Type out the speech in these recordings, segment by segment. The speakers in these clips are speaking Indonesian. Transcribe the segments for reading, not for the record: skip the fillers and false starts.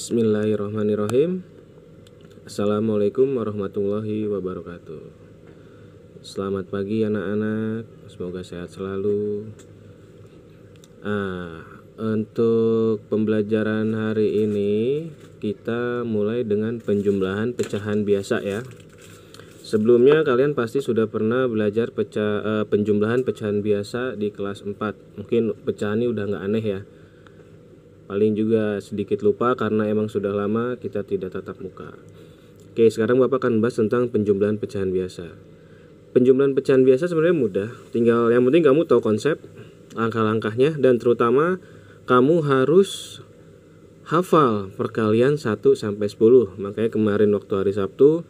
Bismillahirrahmanirrahim. Assalamualaikum warahmatullahi wabarakatuh. Selamat pagi anak-anak, semoga sehat selalu. Untuk pembelajaran hari ini kita mulai dengan penjumlahan pecahan biasa ya. Sebelumnya kalian pasti sudah pernah belajar penjumlahan pecahan biasa di kelas 4. Mungkin pecahan ini udah nggak aneh ya. Paling juga sedikit lupa karena emang sudah lama kita tidak tatap muka. Oke, sekarang Bapak akan bahas tentang penjumlahan pecahan biasa. Penjumlahan pecahan biasa sebenarnya mudah. Tinggal yang penting kamu tahu konsep, langkah-langkahnya, dan terutama kamu harus hafal perkalian 1 sampai 10. Makanya kemarin waktu hari Sabtu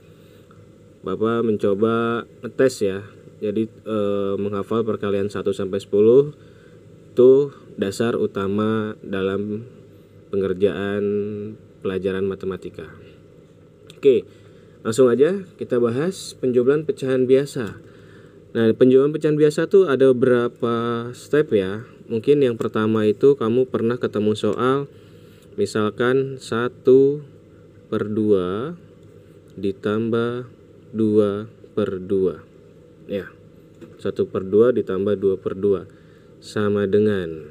Bapak mencoba ngetes ya. Jadi menghafal perkalian 1 sampai 10 itu dasar utama dalam pengerjaan pelajaran matematika. Oke, langsung aja kita bahas penjumlahan pecahan biasa. Nah, penjumlahan pecahan biasa tuh ada beberapa step ya. Mungkin yang pertama itu kamu pernah ketemu soal misalkan 1/2 ditambah 2/2 ya, 1/2 ditambah 2/2 sama dengan.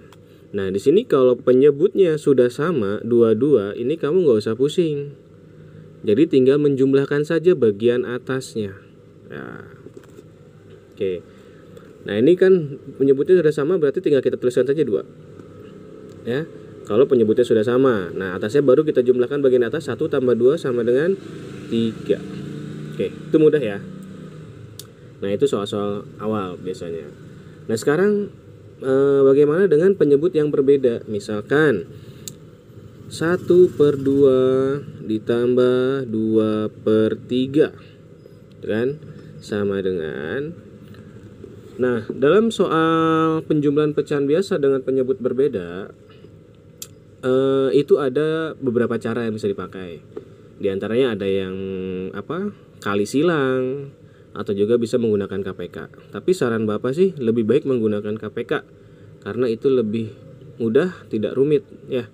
Nah, di sini kalau penyebutnya sudah sama, 22, ini kamu nggak usah pusing. Jadi tinggal menjumlahkan saja bagian atasnya. Ya. Oke. Nah, ini kan penyebutnya sudah sama, berarti tinggal kita tuliskan saja 2. Ya. Kalau penyebutnya sudah sama. Nah, atasnya baru kita jumlahkan bagian atas, 1 tambah 2 sama dengan 3. Oke, itu mudah ya. Nah, itu soal-soal awal biasanya. Nah, sekarang bagaimana dengan penyebut yang berbeda? Misalkan 1/2 ditambah 2/3 kan sama dengan. Nah, dalam soal penjumlahan pecahan biasa dengan penyebut berbeda, itu ada beberapa cara yang bisa dipakai. Di antaranya ada yang kali silang, atau juga bisa menggunakan KPK. Tapi saran Bapak sih lebih baik menggunakan KPK karena itu lebih mudah, tidak rumit ya.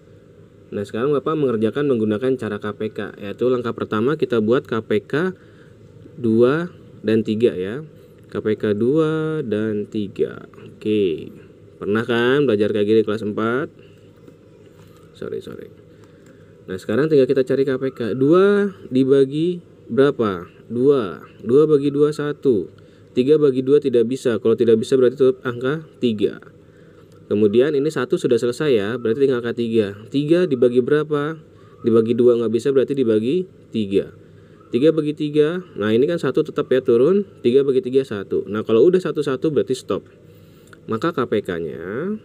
Nah, sekarang Bapak mengerjakan menggunakan cara KPK, yaitu langkah pertama kita buat KPK 2 dan 3 ya. KPK 2 dan 3. Oke. Pernah kan belajar kayak gini kelas 4? Sorry. Nah, sekarang tinggal kita cari KPK. 2 dibagi berapa? 2 bagi 2 1. 3 bagi 2 tidak bisa. Kalau tidak bisa berarti tutup angka 3. Kemudian ini 1 sudah selesai ya, berarti tinggal angka 3. 3 dibagi berapa? Dibagi 2 nggak bisa, berarti dibagi 3. 3 bagi 3. Nah, ini kan 1 tetap ya turun. 3 bagi 3 1. Nah, kalau udah 1 berarti stop. Maka KPK-nya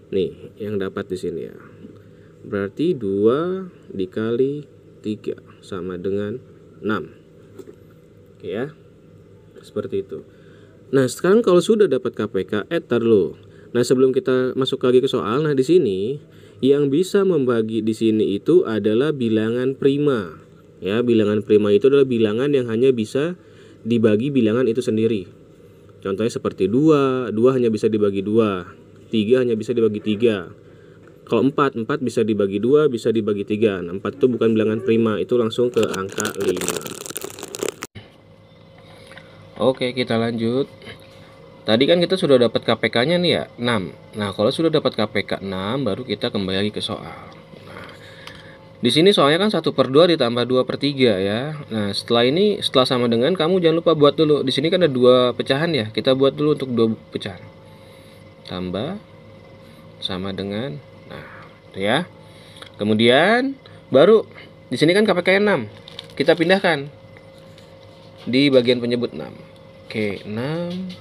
nih yang dapat di sini ya. Berarti 2 dikali 3 sama dengan 6. Oke ya. Seperti itu. Nah, sekarang kalau sudah dapat KPK, tar dulu. Nah, sebelum kita masuk lagi ke soal, nah di sini yang bisa membagi di sini itu adalah bilangan prima. Ya, bilangan prima itu adalah bilangan yang hanya bisa dibagi bilangan itu sendiri. Contohnya seperti 2 hanya bisa dibagi 2, 3 hanya bisa dibagi 3. Kalau 4 bisa dibagi 2, bisa dibagi 3. Nah, 4 itu bukan bilangan prima, itu langsung ke angka 5. Oke, kita lanjut. Tadi kan kita sudah dapat KPK-nya nih ya, 6. Nah, kalau sudah dapat KPK 6, baru kita kembali lagi ke soal. Nah, di sini soalnya kan 1/2 ditambah 2/3 ya. Nah, setelah sama dengan, kamu jangan lupa buat dulu. Di sini kan ada 2 pecahan ya. Kita buat dulu untuk 2 pecahan. Tambah sama dengan, nah, itu ya. Kemudian baru di sini kan KPK 6. Kita pindahkan di bagian penyebut 6. Oke, 6.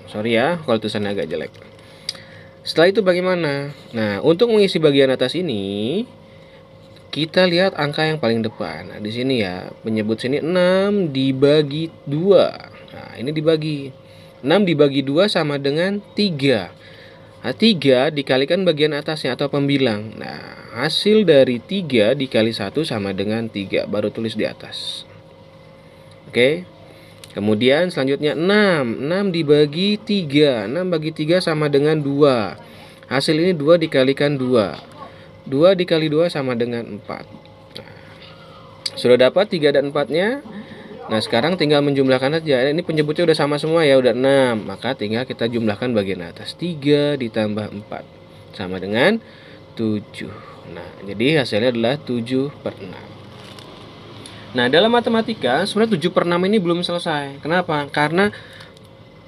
Sorry ya kalau tulisannya agak jelek. Setelah itu bagaimana? Nah, untuk mengisi bagian atas ini kita lihat angka yang paling depan. Nah, di sini ya, penyebut sini 6 dibagi 2. Nah, ini dibagi 6 dibagi 2 sama dengan 3. Nah, 3 dikalikan bagian atasnya atau pembilang. Nah, hasil dari 3 dikali 1 sama dengan 3. Baru tulis di atas. Oke. Kemudian selanjutnya 6 dibagi 3. 6 bagi 3 sama dengan 2. Hasil ini 2 dikalikan 2. 2 dikali 2 sama dengan 4. Sudah dapat 3 dan 4-nya. Nah, sekarang tinggal menjumlahkan aja. Ini penyebutnya udah sama semua ya, udah 6. Maka tinggal kita jumlahkan bagian atas. 3 ditambah 4 sama dengan 7. Nah, jadi hasilnya adalah 7/6. Nah, dalam matematika sebenarnya 7/6 ini belum selesai. Kenapa? Karena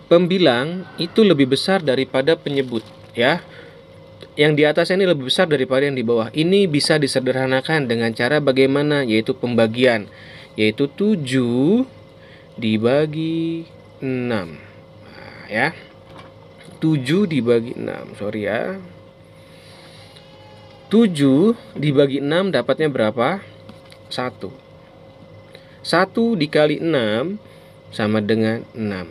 pembilang itu lebih besar daripada penyebut, ya. Yang di atasnya ini lebih besar daripada yang di bawah. Ini bisa disederhanakan dengan cara bagaimana? Yaitu pembagian. Yaitu 7 dibagi 6. Nah, ya. 7 dibagi 6. Sorry ya. 7 dibagi 6 dapatnya berapa? 1. 1 dikali 6 sama dengan 6.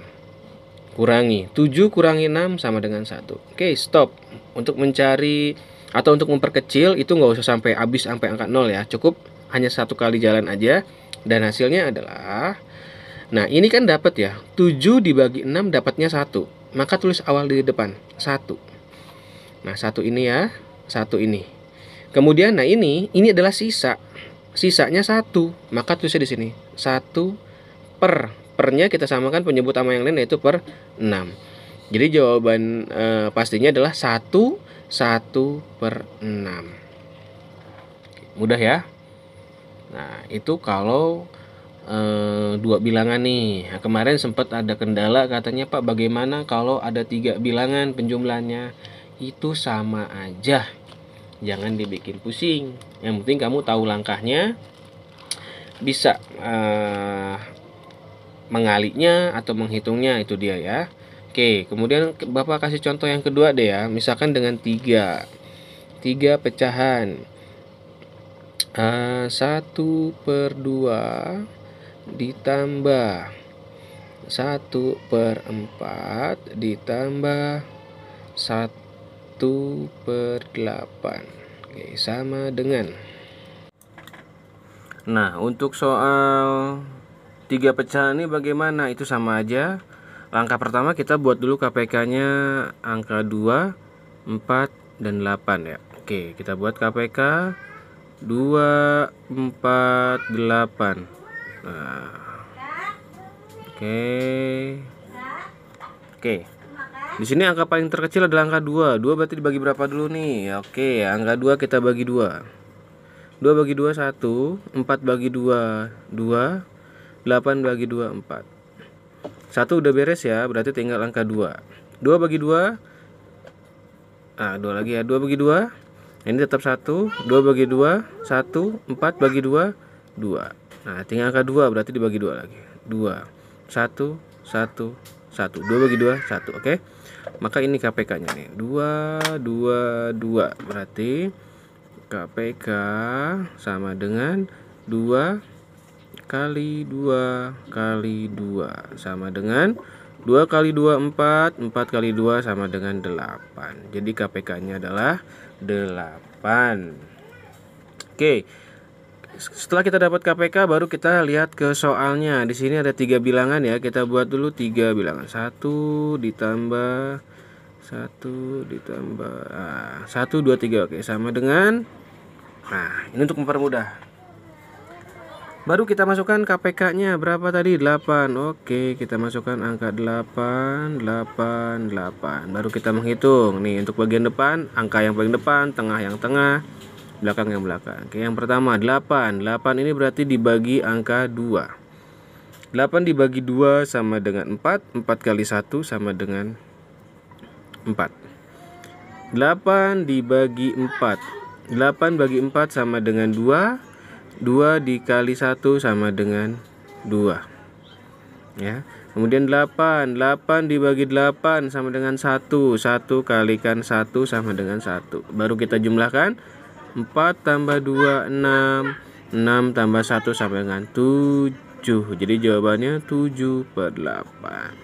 Kurangi 7 kurangi 6 sama dengan 1. Oke, stop. Untuk mencari atau untuk memperkecil itu nggak usah sampai habis sampai angka 0 ya. Cukup hanya 1 kali jalan aja. Dan hasilnya adalah, nah ini kan dapat ya, 7 dibagi 6 dapatnya 1. Maka tulis awal di depan 1. Nah 1 ini ya, 1 ini. Kemudian nah ini adalah sisa. Sisanya 1. Maka tulisnya di sini 1 per. Pernya kita samakan penyebut sama yang lain yaitu per 6. Jadi jawaban pastinya adalah 1 per 6. Mudah ya. Nah itu kalau dua bilangan nih. Nah, kemarin sempat ada kendala katanya, Pak bagaimana kalau ada 3 bilangan penjumlahannya? Itu sama aja. Jangan dibikin pusing. Yang penting kamu tahu langkahnya, bisa mengalinya atau menghitungnya, itu dia ya. Oke, kemudian Bapak kasih contoh yang kedua deh ya. Misalkan dengan 3 pecahan 1/2 ditambah 1/4 ditambah 1/8. Oke, sama dengan. Nah, untuk soal 3 pecahan ini bagaimana? Itu sama aja. Langkah pertama kita buat dulu KPK-nya angka 2, 4, dan 8 ya. Oke, kita buat KPK 2, 4, 8. Nah. Oke. Di sini angka paling terkecil adalah angka 2. 2 berarti dibagi berapa dulu nih? Oke, angka 2 kita bagi 2. 2 bagi 2 1, 4 bagi 2 2, 8 bagi 2 4. 1 udah beres ya, berarti tinggal angka 2. 2 bagi 2. 2 lagi ya. 2 bagi 2. Ini tetap 1. 2 bagi 2 1, 4 bagi 2 2. Nah, tinggal angka 2 berarti dibagi 2 lagi. 2 1 1 1. 2 bagi 2 1. Oke. Maka ini KPK-nya nih. 2 2 2. Berarti KPK sama dengan 2 kali 2 kali 2 sama dengan 2 kali 2 4, 4 kali 2 sama dengan 8. Jadi KPK-nya adalah 8. Oke. Setelah kita dapat KPK baru kita lihat ke soalnya. Di sini ada 3 bilangan ya. Kita buat dulu 3 bilangan. 1 ditambah 1 ditambah 1 2 3. Oke, sama dengan, nah, ini untuk mempermudah. Baru kita masukkan KPK-nya berapa tadi? 8. Oke, kita masukkan angka 8 8 8. Baru kita menghitung. Nih, untuk bagian depan, angka yang paling depan, tengah yang tengah, belakang yang belakang. Oke, yang pertama 8. 8 ini berarti dibagi angka 2. 8 dibagi 2 sama dengan 4. 4 kali 1 sama dengan 4. 8 dibagi 4. 8 bagi 4 sama dengan 2. 2 dikali 1 sama dengan 2. Ya. Kemudian 8. 8 dibagi 8 sama dengan 1. 1 kalikan 1 sama dengan 1. Baru kita jumlahkan. 4 tambah 2 6. 6 tambah 1 sama dengan 7. Jadi jawabannya 7/8.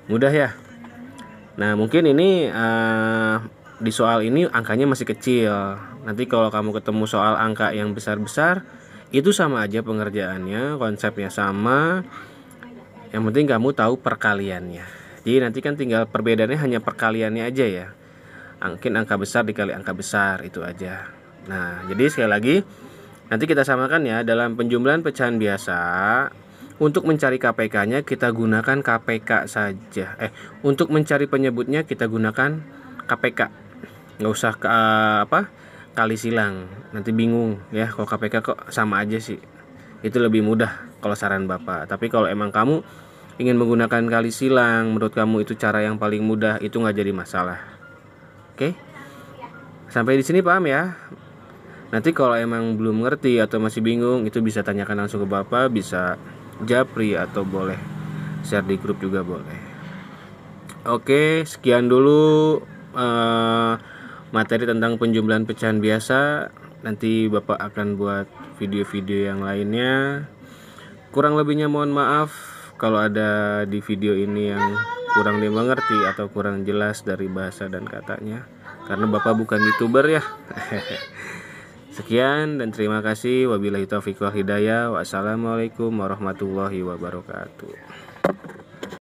Mudah ya. Nah, mungkin ini di soal ini angkanya masih kecil. Nanti kalau kamu ketemu soal angka yang besar-besar, itu sama aja pengerjaannya, konsepnya sama. Yang penting kamu tahu perkaliannya. Jadi nanti kan tinggal perbedaannya hanya perkaliannya aja ya. Mungkin angka besar dikali angka besar, itu aja. Nah, jadi sekali lagi nanti kita samakan ya, dalam penjumlahan pecahan biasa untuk mencari KPK-nya kita gunakan KPK saja. Untuk mencari penyebutnya kita gunakan KPK. Nggak usah kali silang. Nanti bingung ya, kalau KPK kok sama aja sih. Itu lebih mudah kalau saran Bapak. Tapi kalau emang kamu ingin menggunakan kali silang, menurut kamu itu cara yang paling mudah, itu nggak jadi masalah. Oke? Sampai di sini paham ya? Nanti kalau emang belum ngerti atau masih bingung, itu bisa tanyakan langsung ke Bapak, bisa japri atau boleh share di grup juga boleh. Oke, sekian dulu materi tentang penjumlahan pecahan biasa. Nanti Bapak akan buat video-video yang lainnya. Kurang lebihnya mohon maaf kalau ada di video ini yang kurang dimengerti atau kurang jelas dari bahasa dan katanya, karena Bapak bukan YouTuber ya. Sekian dan terima kasih. Wabillahi taufiq wal hidayah. Wassalamualaikum warahmatullahi wabarakatuh.